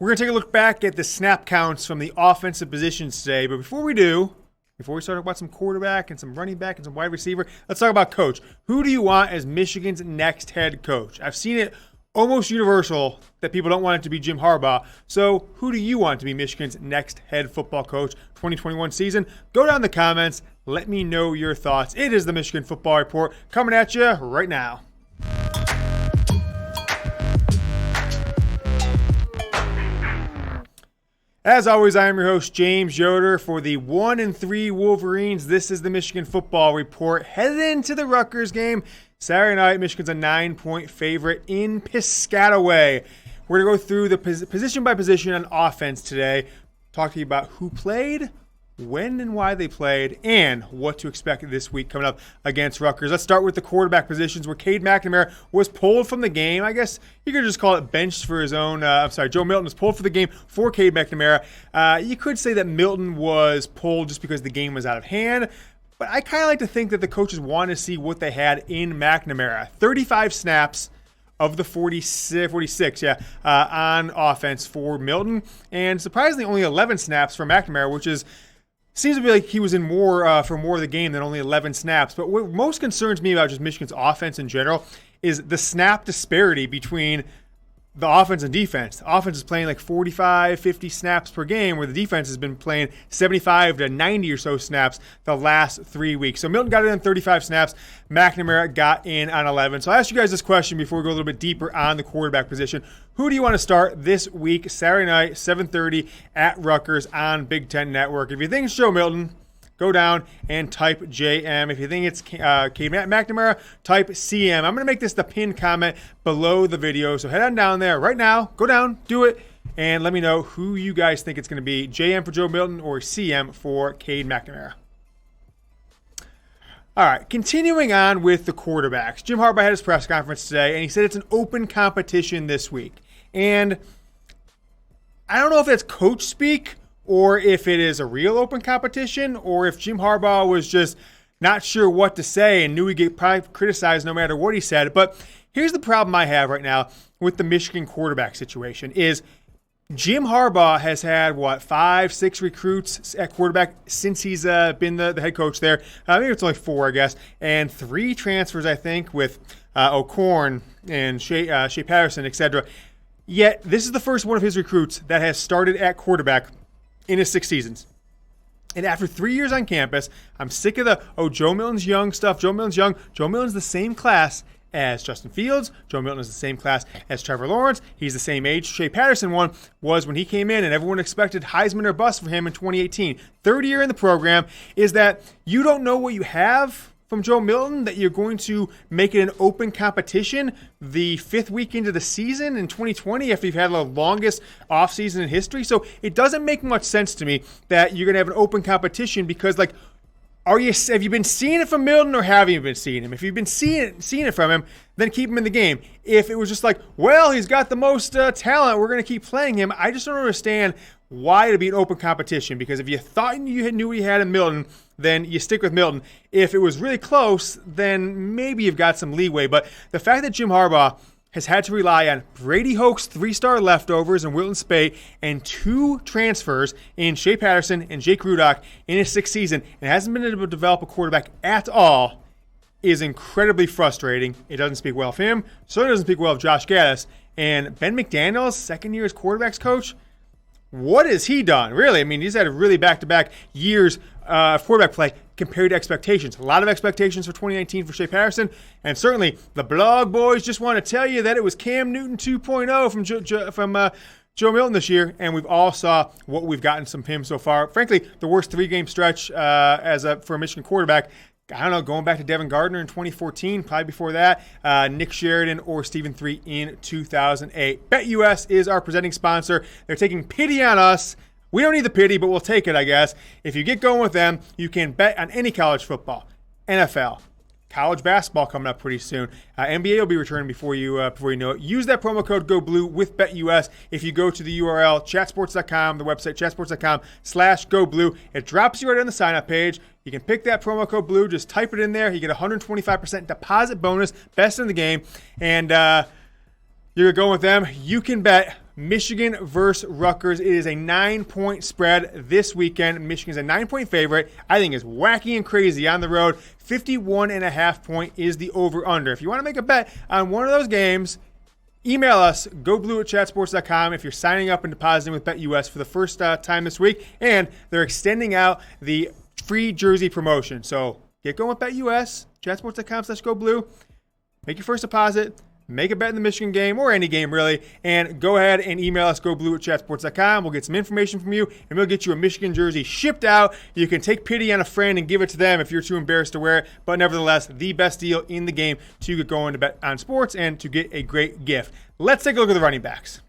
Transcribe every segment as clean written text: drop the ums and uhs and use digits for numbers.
We're going to take a look back at the snap counts from the offensive positions today. But before we start talking about some quarterback and some running back and some wide receiver, let's talk about coach. Who do you want as Michigan's next head coach? I've seen it almost universal that people don't want it to be Jim Harbaugh. So who do you want to be Michigan's next head football coach 2021 season? Go down in the comments. Let me know your thoughts. It is the Michigan Football Report coming at you right now. As always, I am your host, James Yoder, for the 1-3 Wolverines. This is the Michigan Football Report. Headed into the Rutgers game Saturday night. Michigan's a 9-point favorite in Piscataway. We're going to go through the position by position on offense today. Talk to you about who played, when and why they played, and what to expect this week coming up against Rutgers. Let's start with the quarterback positions where Cade McNamara was pulled from the game. I guess you could just call it benched for his own. Joe Milton was pulled for the game for Cade McNamara. You could say that Milton was pulled just because the game was out of hand, but I kind of like to think that the coaches want to see what they had in McNamara. 35 snaps of the 46 on offense for Milton, and surprisingly only 11 snaps for McNamara, which seems to be like he was in more for more of the game than only 11 snaps. But what most concerns me about just Michigan's offense in general is the snap disparity between the offense and defense. The offense is playing like 45, 50 snaps per game, where the defense has been playing 75 to 90 or so snaps the last 3 weeks. So Milton got in on 35 snaps. McNamara got in on 11. So I'll ask you guys this question before we go a little bit deeper on the quarterback position. Who do you want to start this week, Saturday night, 7:30 at Rutgers on Big Ten Network? If you think it's Joe Milton, go down and type JM. If you think it's Cade McNamara, type CM. I'm going to make this the pinned comment below the video, so head on down there right now. Go down, do it, and let me know who you guys think it's going to be, JM for Joe Milton or CM for Cade McNamara. All right, continuing on with the quarterbacks. Jim Harbaugh had his press conference today, and he said it's an open competition this week. And I don't know if that's coach speak or if it is a real open competition, or if Jim Harbaugh was just not sure what to say and knew he'd get probably criticized no matter what he said. But here's the problem I have right now with the Michigan quarterback situation is Jim Harbaugh has had, 5, 6 recruits at quarterback since he's been the head coach there. Maybe it's only 4, I guess, and 3 transfers, I think, with O'Korn and Shea Patterson, etc. Yet this is the first one of his recruits that has started at quarterback in his 6 seasons. And after 3 years on campus, I'm sick of Joe Milton's young stuff. Joe Milton's young. Joe Milton's the same class as Justin Fields. Joe Milton is the same class as Trevor Lawrence. He's the same age Shea Patterson was when he came in, and everyone expected Heisman or bust for him in 2018. Third year in the program is that you don't know what you have from Joe Milton, that you're going to make it an open competition the 5th week into the season in 2020 after you've had the longest offseason in history. So it doesn't make much sense to me that you're going to have an open competition because, have you been seeing it from Milton or haven't you been seeing him? If you've been seeing it from him, then keep him in the game. If it was just he's got the most talent, we're going to keep playing him, I just don't understand why it'd be an open competition, because if you thought you knew what you had in Milton, then you stick with Milton. If it was really close, then maybe you've got some leeway. But the fact that Jim Harbaugh has had to rely on Brady Hoke's 3-star leftovers and Wilton Speight and 2 transfers in Shea Patterson and Jake Rudock in his 6th season and hasn't been able to develop a quarterback at all is incredibly frustrating. It doesn't speak well of him. Certainly doesn't speak well of Josh Gattis. And Ben McDaniels, 2nd year as quarterbacks coach, what has he done? Really, I mean, he's had a really back-to-back years of quarterback play compared to expectations. A lot of expectations for 2019 for Shea Patterson, and certainly the blog boys just want to tell you that it was Cam Newton 2.0 from Joe Milton this year, and we've all saw what we've gotten from him so far. Frankly, the worst 3-game stretch for a Michigan quarterback. I don't know, going back to Devin Gardner in 2014, probably before that, Nick Sheridan or Stephen 3 in 2008. BetUS is our presenting sponsor. They're taking pity on us. We don't need the pity, but we'll take it, I guess. If you get going with them, you can bet on any college football, NFL, college basketball coming up pretty soon. NBA will be returning before you know it. Use that promo code GoBlue with BetUS. If you go to the URL, chatsports.com, the website, chatsports.com/GoBlue, it drops you right on the sign-up page. You can pick that promo code BLUE. Just type it in there. You get a 125% deposit bonus, best in the game. And you're going with them. You can bet Michigan versus Rutgers. It is a 9-point spread this weekend. Michigan's a 9-point favorite. I think it's wacky and crazy on the road. 51.5 point is the over-under. If you want to make a bet on one of those games, email us, goblueatchatsports.com if you're signing up and depositing with BetUS for the first time this week. And they're extending out the free jersey promotion. So get going with BetUS, chatsports.com/goblue. Make your first deposit. Make a bet in the Michigan game or any game, really, and go ahead and email us, goblueatchatsports.com. We'll get some information from you, and we'll get you a Michigan jersey shipped out. You can take pity on a friend and give it to them if you're too embarrassed to wear it, but nevertheless, the best deal in the game to get going to bet on sports and to get a great gift. Let's take a look at the running backs.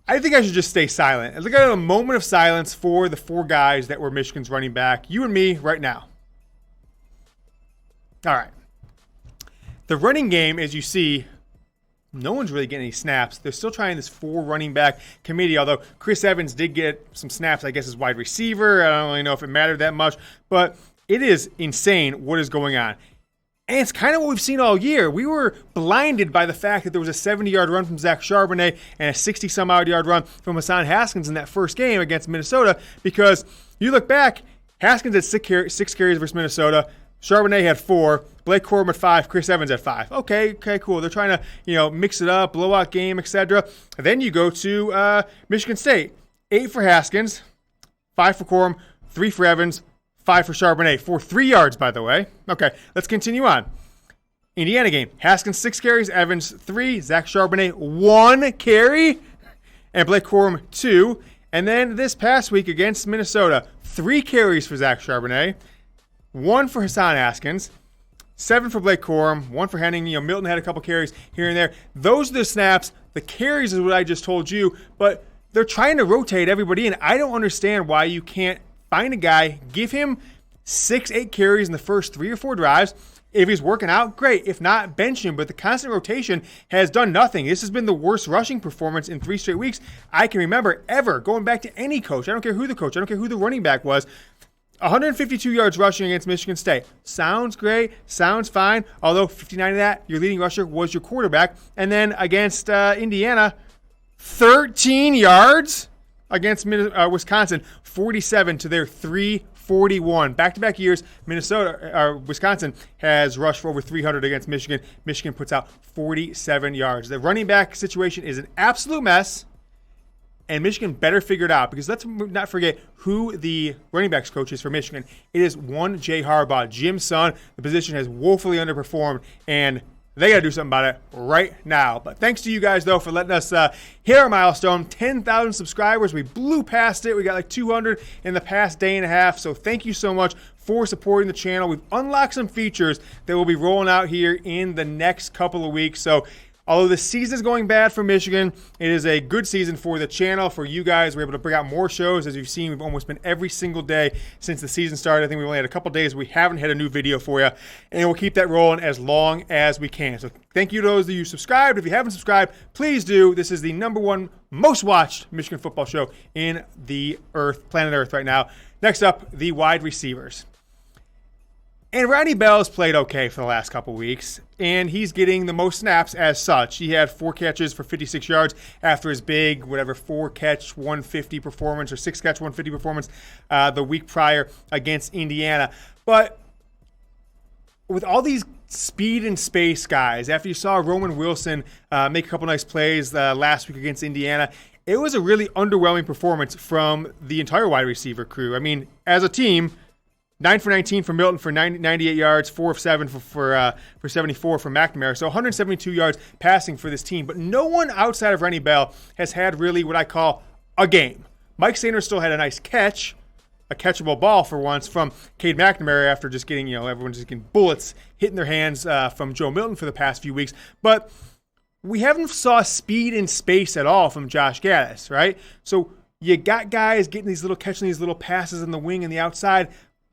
I think I should just stay silent. Let's look at a moment of silence for the 4 guys that were Michigan's running back, you and me, right now. All right. The running game, as you see, no one's really getting any snaps. They're still trying this 4 running back committee, although Chris Evans did get some snaps, I guess, as wide receiver. I don't really know if it mattered that much, but it is insane what is going on. And it's kind of what we've seen all year. We were blinded by the fact that there was a 70-yard run from Zach Charbonnet and a 60-some-odd yard run from Hassan Haskins in that first game against Minnesota, because you look back, Haskins had 6 carries versus Minnesota. Charbonnet had 4, Blake Corum had 5, Chris Evans had 5. Okay, cool. They're trying to, mix it up, blowout game, etc. Then you go to Michigan State. 8 for Haskins, 5 for Corum, 3 for Evans, 5 for Charbonnet, for 3 yards, by the way. Okay, let's continue on. Indiana game. Haskins 6 carries, Evans 3, Zach Charbonnet 1 carry, and Blake Corum 2. And then this past week against Minnesota, 3 carries for Zach Charbonnet, 1 for Hassan Haskins, 7 for Blake Corum, 1 for Henning. Milton had a couple carries here and there. Those are the snaps. The carries is what I just told you, but they're trying to rotate everybody in. I don't understand why you can't find a guy, give him 6-8 carries in the first 3 or 4 drives. If he's working out, great. If not, bench him. But the constant rotation has done nothing. This has been the worst rushing performance in 3 straight weeks I can remember ever, going back to any coach. I don't care who the coach. I don't care who the running back was. 152 yards rushing against Michigan State. Sounds great. Sounds fine. Although 59 of that, your leading rusher was your quarterback. And then against Indiana, 13 yards against Wisconsin, 47 to their 341. Back-to-back years, Wisconsin has rushed for over 300 against Michigan. Michigan puts out 47 yards. The running back situation is an absolute mess. And Michigan better figure it out, because let's not forget who the running backs coach is for Michigan. It is one Jay Harbaugh, Jim's son. The position has woefully underperformed, and they got to do something about it right now. But thanks to you guys, though, for letting us hit our milestone, 10,000 subscribers. We blew past it. We got like 200 in the past day and a half. So thank you so much for supporting the channel. We've unlocked some features that will be rolling out here in the next couple of weeks. So although the season is going bad for Michigan, it is a good season for the channel, for you guys. We're able to bring out more shows. As you've seen, we've almost been every single day since the season started. I think we've only had a couple days we haven't had a new video for you, and we'll keep that rolling as long as we can. So thank you to those of you who subscribed. If you haven't subscribed, please do. This is the #1 most watched Michigan football show in the planet Earth right now. Next up, the wide receivers. And Ronnie Bell's played okay for the last couple weeks, and he's getting the most snaps as such. He had 4 catches for 56 yards after his big, 4-catch, 150 performance, or 6-catch, 150 performance the week prior against Indiana. But with all these speed and space guys, after you saw Roman Wilson make a couple nice plays last week against Indiana, it was a really underwhelming performance from the entire wide receiver crew. I mean, as a team, 9 for 19 for Milton for 98 yards, 4 of 7 for 74 for McNamara. So 172 yards passing for this team. But no one outside of Ronnie Bell has had really what I call a game. Mike Sainristil had a nice catch, a catchable ball for once from Cade McNamara after just getting, everyone's just getting bullets hitting their hands from Joe Milton for the past few weeks. But we haven't saw speed and space at all from Josh Gattis, right? So you got guys getting catching these little passes in the wing and the outside,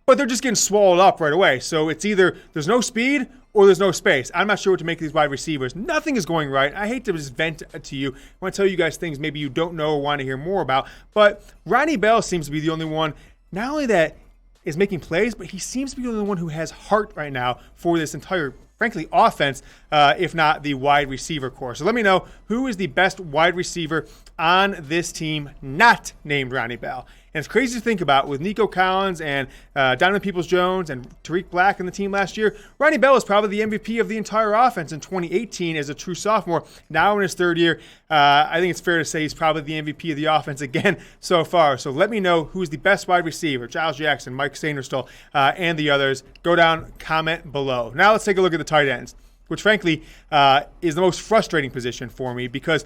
but they're just getting swallowed up right away. So it's either there's no speed or there's no space. I'm not sure what to make of these wide receivers. Nothing is going right. I hate to just vent to you. I want to tell you guys things maybe you don't know or want to hear more about. But Ronnie Bell seems to be the only one, not only that is making plays, but he seems to be the only one who has heart right now for this entire frankly, offense, if not the wide receiver core. So let me know who is the best wide receiver on this team not named Ronnie Bell. And it's crazy to think about with Nico Collins and Donovan Peoples-Jones and Tariq Black in the team last year. Ronnie Bell was probably the MVP of the entire offense in 2018 as a true sophomore. Now in his third year, I think it's fair to say he's probably the MVP of the offense again so far. So let me know who's the best wide receiver, Giles Jackson, Mike Sainristil, and the others. Go down, comment below. Now let's take a look at the tight ends, which frankly is the most frustrating position for me because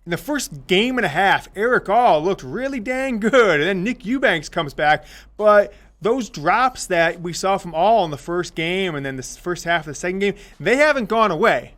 in the first game and a half, Erick looked really dang good. And then Nick Eubanks comes back. But those drops that we saw from in the first game and then the first half of the second game, they haven't gone away.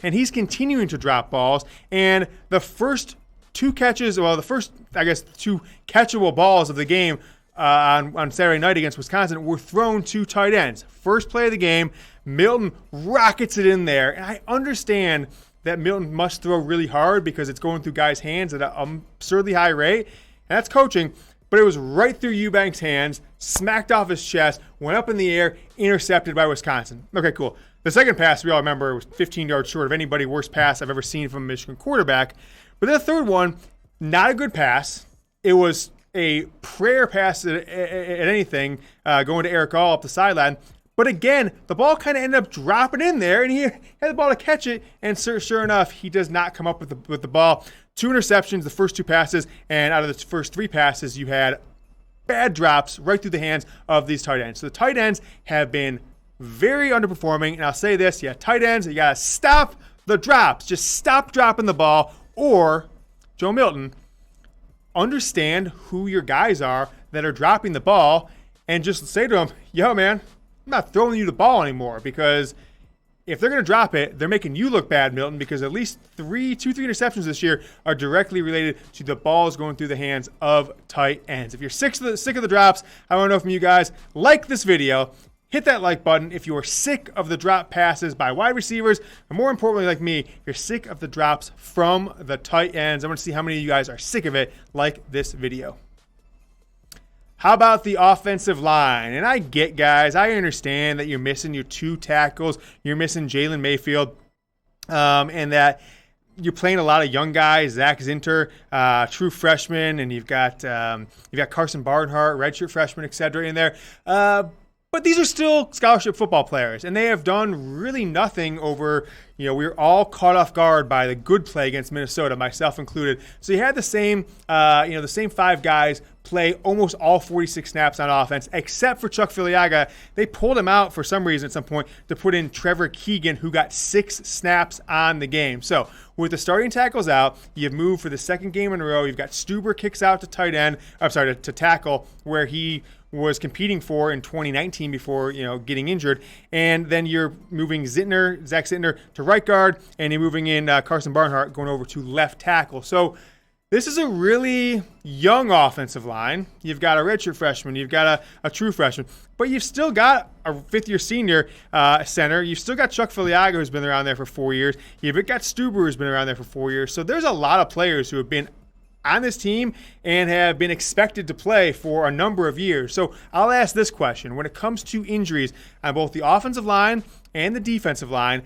And he's continuing to drop balls. And the first two catches, well, the first, I guess, two catchable balls of the game on Saturday night against Wisconsin were thrown to tight ends. First play of the game, Milton rockets it in there. And I understand that Milton must throw really hard because it's going through guys' hands at an absurdly high rate. And that's coaching, but it was right through Eubanks' hands, smacked off his chest, went up in the air, intercepted by Wisconsin. Okay, cool. The second pass, we all remember, was 15 yards short of anybody worst pass I've ever seen from a Michigan quarterback. But the third one, not a good pass. It was a prayer pass at anything, going to Erick up the sideline. But again, the ball kind of ended up dropping in there, and he had the ball to catch it, and sure enough, he does not come up with the ball. 2 interceptions, the first 2 passes, and out of the first 3 passes, you had bad drops right through the hands of these tight ends. So the tight ends have been very underperforming, and I'll say this, tight ends, you got to stop the drops. Just stop dropping the ball, or, Joe Milton, understand who your guys are that are dropping the ball, and just say to them, yo, man, I'm not throwing you the ball anymore because if they're going to drop it, they're making you look bad, Milton, because at least 3 interceptions this year are directly related to the balls going through the hands of tight ends. If you're sick of the drops, I want to know from you guys, like this video, hit that like button if you are sick of the drop passes by wide receivers, and more importantly, like me, if you're sick of the drops from the tight ends. I want to see how many of you guys are sick of it. Like this video. How about the offensive line? And I get, guys, I understand that you're missing your 2 tackles. You're missing Jalen Mayfield, and that you're playing a lot of young guys, Zak Zinter, true freshman, and you've got Karsen Barnhart, redshirt freshman, etc. in there. But these are still scholarship football players, and they have done really nothing over, we were all caught off guard by the good play against Minnesota, myself included. So you had the same 5 guys play almost all 46 snaps on offense, except for Chuck Filiaga. They pulled him out for some reason at some point to put in Trevor Keegan, who got 6 snaps on the game. So with the starting tackles out, you've moved for the second game in a row. You've got Stueber kicks out to tackle, where he was competing for in 2019 before getting injured, and then you're moving Zak Zinter to right guard, and you're moving in Karsen Barnhart going over to left tackle. So this is a really young offensive line. You've got a redshirt freshman, you've got a true freshman, but you've still got a 5th-year senior center. You've still got Chuck Filiaga, who's been around there for 4 years. You've got Stueber, who's been around there for 4 years. So there's a lot of players who have been on this team and have been expected to play for a number of years. So I'll ask this question. When it comes to injuries on both the offensive line and the defensive line,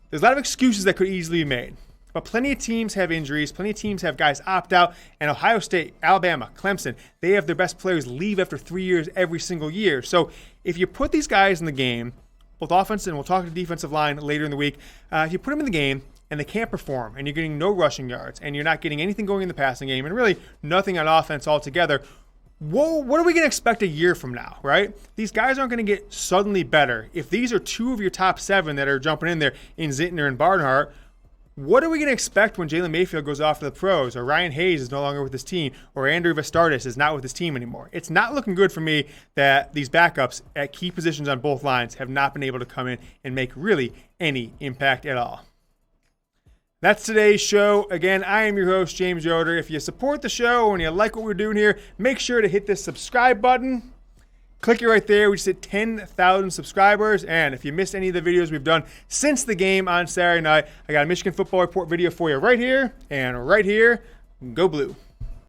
there's a lot of excuses that could easily be made. But plenty of teams have injuries. Plenty of teams have guys opt out. And Ohio State, Alabama, Clemson, they have their best players leave after 3 years every single year. So if you put these guys in the game, both offensive and we'll talk to the defensive line later in the week, if you put them in the game and they can't perform and you're getting no rushing yards and you're not getting anything going in the passing game and really nothing on offense altogether, what are we going to expect a year from now, right? These guys aren't going to get suddenly better. If these are 2 of your top 7 that are jumping in there in Zinter and Barnhart, what are we going to expect when Jalen Mayfield goes off to the pros, or Ryan Hayes is no longer with his team, or Andrew Vastardis is not with his team anymore? It's not looking good for me that these backups at key positions on both lines have not been able to come in and make really any impact at all. That's today's show. Again, I am your host, James Yoder. If you support the show and you like what we're doing here, make sure to hit this subscribe button. Click it right there. We just hit 10,000 subscribers. And if you missed any of the videos we've done since the game on Saturday night, I got a Michigan Football Report video for you right here and right here. Go Blue.